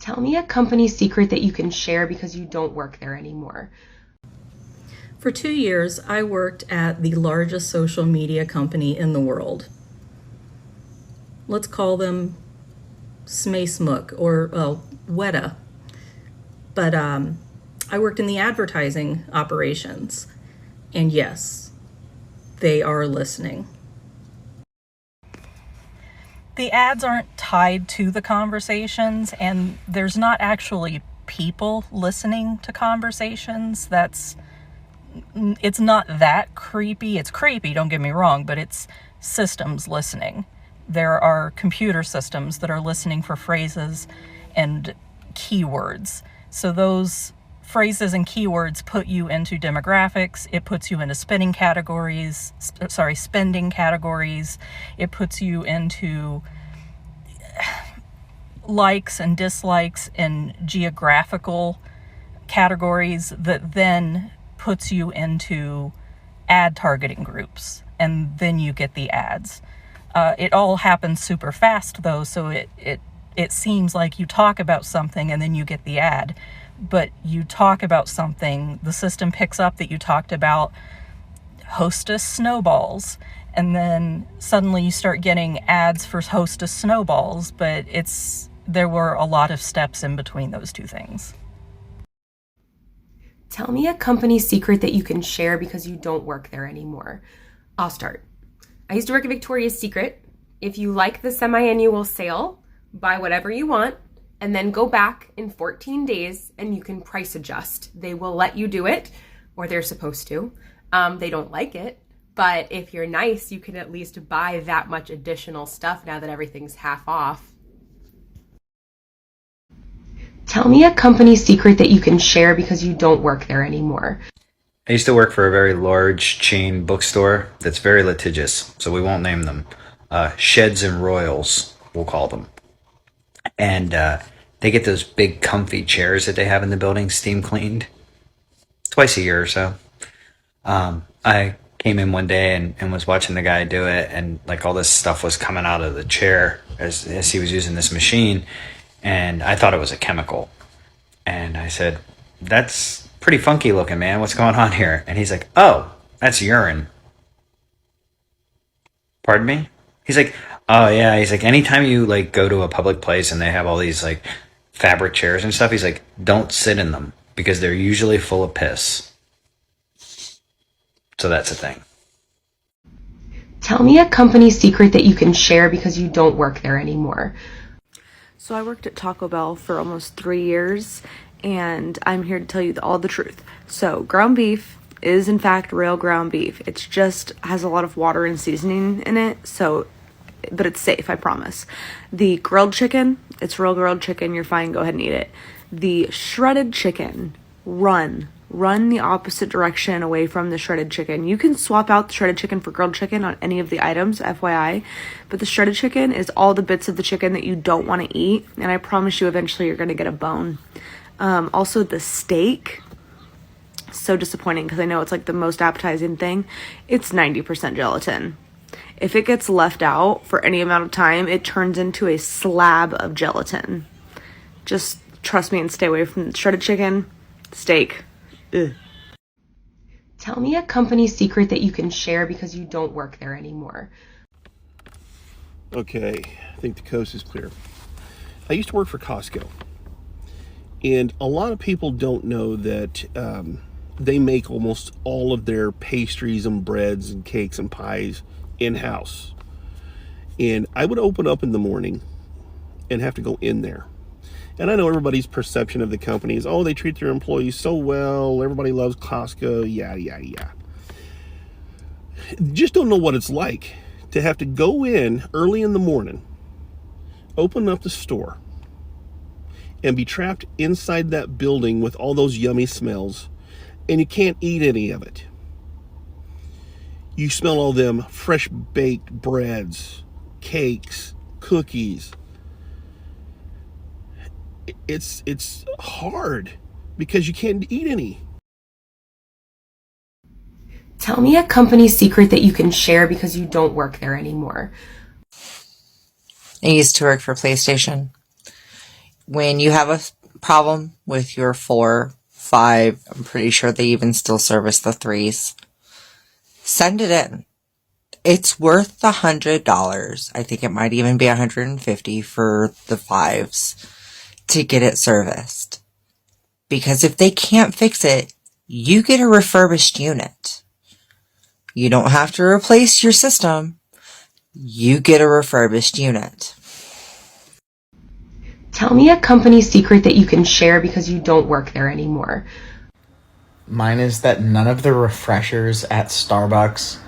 Tell me a company secret that you can share because you don't work there anymore. For 2 years, I worked at the largest social media company in the world. Let's call them Smaysmook or Weta. But I worked in the advertising operations. And yes, they are listening. The ads aren't tied to the conversations, and there's not actually people listening to conversations. It's not that creepy. It's creepy, don't get me wrong, but it's systems listening. There are computer systems that are listening for phrases and keywords. So those phrases and keywords put you into demographics. It puts you into spending categories. It puts you into likes and dislikes in geographical categories that then puts you into ad targeting groups, and then you get the ads. It all happens super fast though, so it seems like you talk about something and then you get the ad. But you talk about something, the system picks up that you talked about Hostess snowballs, and then suddenly you start getting ads for Hostess snowballs, but there were a lot of steps in between those two things. Tell me a company secret that you can share because you don't work there anymore. I'll start. I used to work at Victoria's Secret. If you like the semi-annual sale, buy whatever you want, and then go back in 14 days and you can price adjust. They will let you do it, or they're supposed to. They don't like it, but if you're nice, you can at least buy that much additional stuff now that everything's half off. Tell me a company secret that you can share because you don't work there anymore. I used to work for a very large chain bookstore that's very litigious, so we won't name them. Sheds and Royals, we'll call them. And they get those big comfy chairs that they have in the building steam cleaned twice a year or so. I came in one day and was watching the guy do it, and like all this stuff was coming out of the chair as he was using this machine, and I thought it was a chemical. And I said, "That's pretty funky looking, man. What's going on here?" And he's like, "Oh, that's urine." Pardon me? He's like, "Oh yeah." He's like, "Anytime you like go to a public place and they have all these like fabric chairs and stuff," he's like, "don't sit in them because they're usually full of piss." So that's a thing. Tell me a company secret that you can share because you don't work there anymore. So I worked at Taco Bell for almost 3 years, and I'm here to tell you all the truth. So ground beef is in fact real ground beef. It's just has a lot of water and seasoning in it, but it's safe, I promise. The grilled chicken, it's real grilled chicken. You're fine. Go ahead and eat it. The shredded chicken, run the opposite direction away from the shredded chicken. You can swap out the shredded chicken for grilled chicken on any of the items, FYI, but the shredded chicken is all the bits of the chicken that you don't want to eat, and I promise you eventually you're going to get a bone. Also the steak, so disappointing because I know it's like the most appetizing thing. It's 90% gelatin. If it gets left out for any amount of time, it turns into a slab of gelatin. Just trust me and stay away from the shredded chicken. Steak. Ugh. Tell me a company secret that you can share because you don't work there anymore. Okay, I think the coast is clear. I used to work for Costco, and a lot of people don't know that they make almost all of their pastries and breads and cakes and pies in-house. And I would open up in the morning and have to go in there. And I know everybody's perception of the company is, oh, they treat their employees so well, everybody loves Costco, yeah. Just don't know what it's like to have to go in early in the morning, open up the store, and be trapped inside that building with all those yummy smells, and you can't eat any of it. You smell all them fresh baked breads, cakes, cookies. It's hard because you can't eat any. Tell me a company secret that you can share because you don't work there anymore. I used to work for PlayStation. when you have a problem with your 4, 5, I'm pretty sure they even still service the 3s, send it in. It's worth $100. I think it might even be $150 for the 5s to get it serviced. Because if they can't fix it, you get a refurbished unit. You don't have to replace your system. You get a refurbished unit. Tell me a company secret that you can share because you don't work there anymore. Mine is that none of the refreshers at Starbucks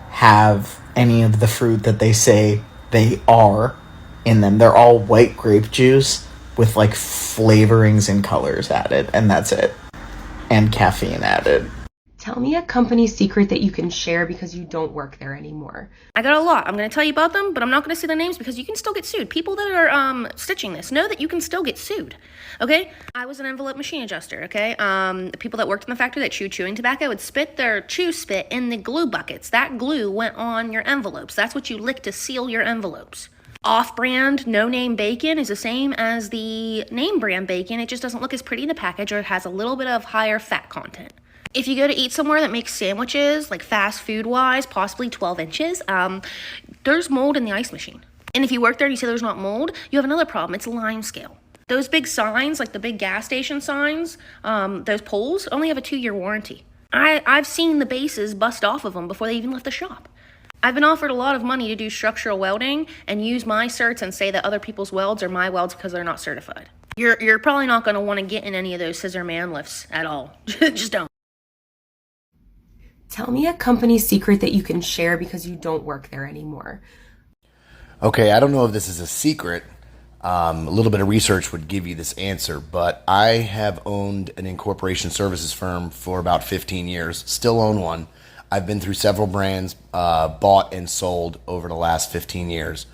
have any of the fruit that they say they are in them. They're all white grape juice with like flavorings and colors added, and that's it. And caffeine added. Tell me a company secret that you can share because you don't work there anymore. I got a lot. I'm going to tell you about them, but I'm not going to say their names because you can still get sued. People that are stitching this know that you can still get sued, okay? I was an envelope machine adjuster, okay? The people that worked in the factory that chewed chewing tobacco would spit their chew spit in the glue buckets. That glue went on your envelopes. That's what you lick to seal your envelopes. Off-brand, no-name bacon is the same as the name-brand bacon. It just doesn't look as pretty in the package, or it has a little bit of higher fat content. If you go to eat somewhere that makes sandwiches, like fast food-wise, possibly 12 inches, there's mold in the ice machine. And if you work there and you say there's not mold, you have another problem. It's lime scale. Those big signs, like the big gas station signs, those poles, only have a 2-year warranty. I've seen the bases bust off of them before they even left the shop. I've been offered a lot of money to do structural welding and use my certs and say that other people's welds are my welds because they're not certified. You're probably not going to want to get in any of those scissor man lifts at all. Just don't. Tell me a company secret that you can share because you don't work there anymore. Okay, I don't know if this is a secret. A little bit of research would give you this answer, but I have owned an incorporation services firm for about 15 years, still own one. I've been through several brands, bought and sold over the last 15 years.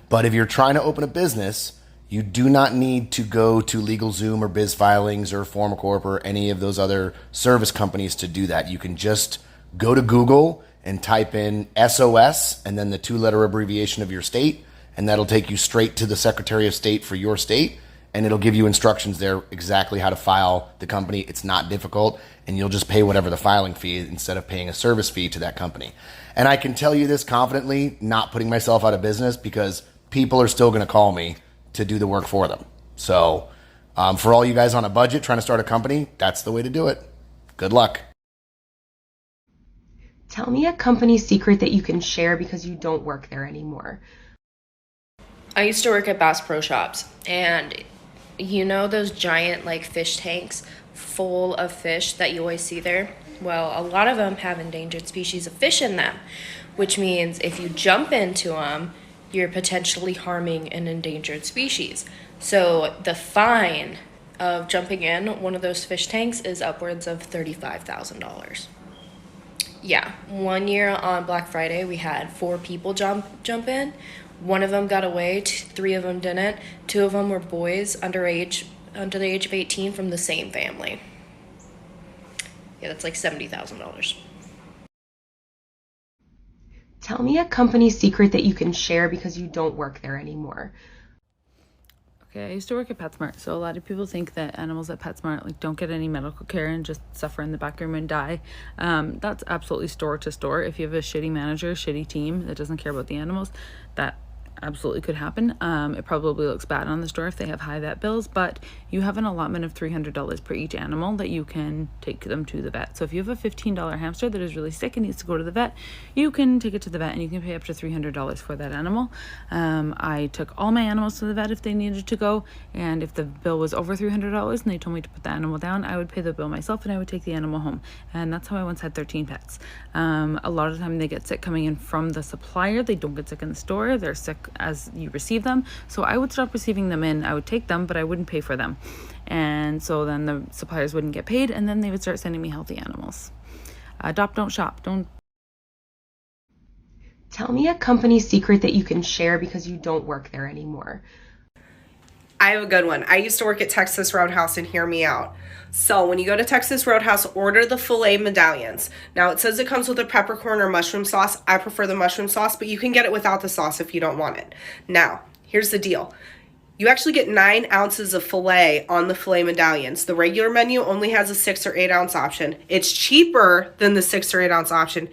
But if you're trying to open a business, you do not need to go to LegalZoom or BizFilings or Formacorp or any of those other service companies to do that. You can just go to Google and type in SOS and then the 2-letter abbreviation of your state, and that'll take you straight to the Secretary of State for your state, and it'll give you instructions there exactly how to file the company. It's not difficult, and you'll just pay whatever the filing fee is instead of paying a service fee to that company. And I can tell you this confidently, not putting myself out of business, because people are still going to call me to do the work for them. So for all you guys on a budget trying to start a company, that's the way to do it. Good luck. Tell me a company secret that you can share because you don't work there anymore. I used to work at Bass Pro Shops, and you know those giant like fish tanks full of fish that you always see there? Well, a lot of them have endangered species of fish in them, which means if you jump into them, you're potentially harming an endangered species. So the fine of jumping in one of those fish tanks is upwards of $35,000. Yeah, one year on Black Friday, we had 4 people jump in. One of them got away, 3 of them didn't. 2 of them were boys under the age of 18 from the same family. Yeah, that's like $70,000. Tell me a company secret that you can share because you don't work there anymore. Okay, I used to work at PetSmart, so a lot of people think that animals at PetSmart like don't get any medical care and just suffer in the back room and die. That's absolutely store to store. If you have a shitty manager, shitty team that doesn't care about the animals, that absolutely could happen. It probably looks bad on the store if they have high vet bills, but you have an allotment of $300 per each animal that you can take them to the vet. So if you have a $15 hamster that is really sick and needs to go to the vet, you can take it to the vet and you can pay up to $300 for that animal. I took all my animals to the vet if they needed to go, and if the bill was over $300 and they told me to put the animal down, I would pay the bill myself and I would take the animal home. And that's how I once had 13 pets. A lot of the time they get sick coming in from the supplier. They don't get sick in the store. They're sick as you receive them. So I would stop receiving them in. I would take them, but I wouldn't pay for them. And so then the suppliers wouldn't get paid, and then they would start sending me healthy animals. Adopt, don't shop. Don't. Tell me a company secret that you can share because you don't work there anymore. I have a good one. I used to work at Texas Roadhouse, and hear me out. So when you go to Texas Roadhouse, order the filet medallions. Now it says it comes with a peppercorn or mushroom sauce. I prefer the mushroom sauce, but you can get it without the sauce if you don't want it. Now, here's the deal. You actually get 9 ounces of filet on the filet medallions. The regular menu only has a 6 or 8 ounce option. It's cheaper than the 6 or 8 ounce option,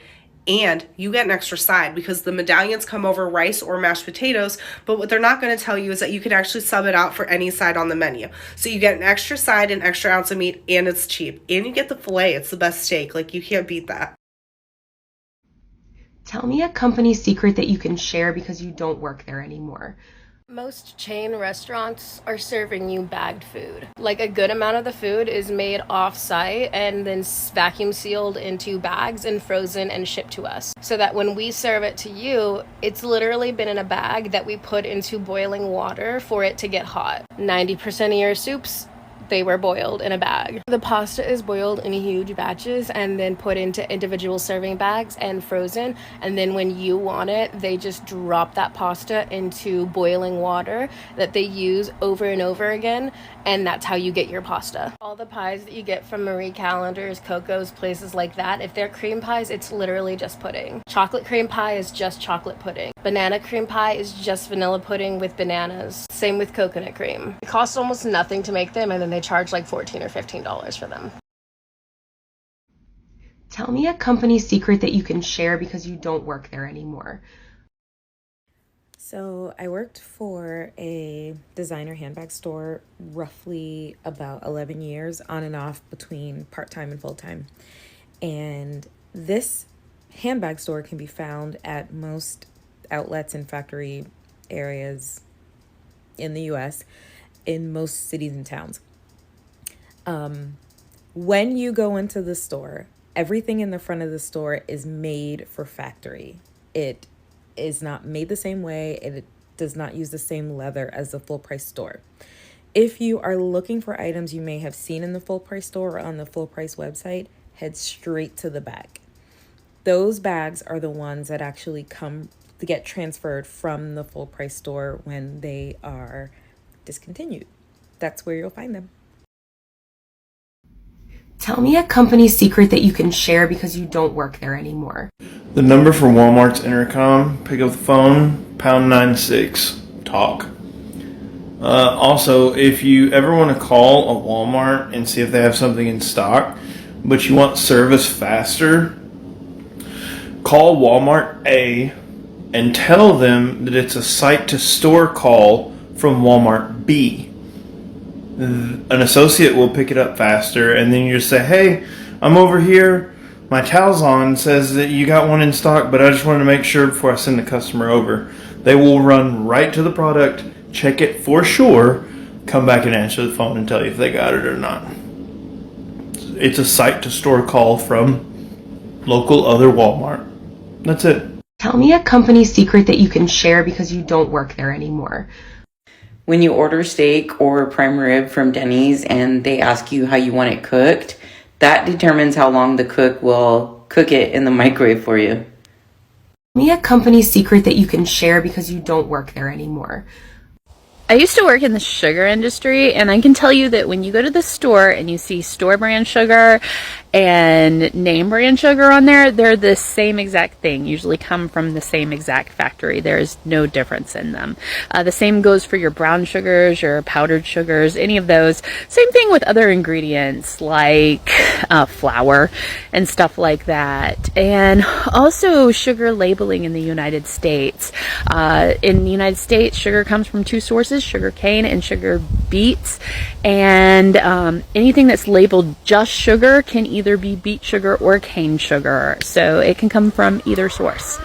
and you get an extra side because the medallions come over rice or mashed potatoes, but what they're not going to tell you is that you can actually sub it out for any side on the menu. So you get an extra side, an extra ounce of meat, and it's cheap. And you get the filet. It's the best steak. Like, you can't beat that. Tell me a company secret that you can share because you don't work there anymore. Most chain restaurants are serving you bagged food. Like, a good amount of the food is made off-site and then vacuum sealed into bags and frozen and shipped to us. So that when we serve it to you, it's literally been in a bag that we put into boiling water for it to get hot. 90% of your soups, they were boiled in a bag. The pasta is boiled in huge batches and then put into individual serving bags and frozen. And then when you want it, they just drop that pasta into boiling water that they use over and over again. And that's how you get your pasta. All the pies that you get from Marie Callender's, Coco's, places like that, if they're cream pies, it's literally just pudding. Chocolate cream pie is just chocolate pudding. Banana cream pie is just vanilla pudding with bananas. Same with coconut cream. It costs almost nothing to make them, and then they charge like $14 or $15 for them. Tell me a company secret that you can share because you don't work there anymore. So I worked for a designer handbag store roughly about 11 years, on and off between part-time and full-time. And this handbag store can be found at most outlets and factory areas in the US, in most cities and towns. When you go into the store, everything in the front of the store is made for factory. It is not made the same way. It does not use the same leather as the full price store. If you are looking for items you may have seen in the full price store or on the full price website, head straight to the bag. Those bags are the ones that actually come to get transferred from the full price store when they are discontinued. That's where you'll find them. Tell me a company secret that you can share because you don't work there anymore. The number for Walmart's intercom, pick up the phone, #96, talk. Also, if you ever want to call a Walmart and see if they have something in stock, but you want service faster, call Walmart A and tell them that it's a site-to-store call from Walmart B. An associate will pick it up faster, and then you just say, "Hey, I'm over here. My Talzon says that you got one in stock, but I just wanted to make sure before I send the customer over." They will run right to the product, check it for sure, come back and answer the phone and tell you if they got it or not. It's a site-to-store call from local other Walmart. That's it. Tell me a company secret that you can share because you don't work there anymore. When you order steak or prime rib from Denny's and they ask you how you want it cooked, that determines how long the cook will cook it in the microwave for you. Tell me a company secret that you can share because you don't work there anymore. I used to work in the sugar industry, and I can tell you that when you go to the store and you see store brand sugar and name brand sugar on there, they're the same exact thing, usually come from the same exact factory. There's no difference in them. The same goes for your brown sugars, your powdered sugars, any of those. Same thing with other ingredients like flour and stuff like that. And also sugar labeling in the United States. In the United States, sugar comes from two sources, sugar cane and sugar beets, and anything that's labeled just sugar can either be beet sugar or cane sugar, so it can come from either source.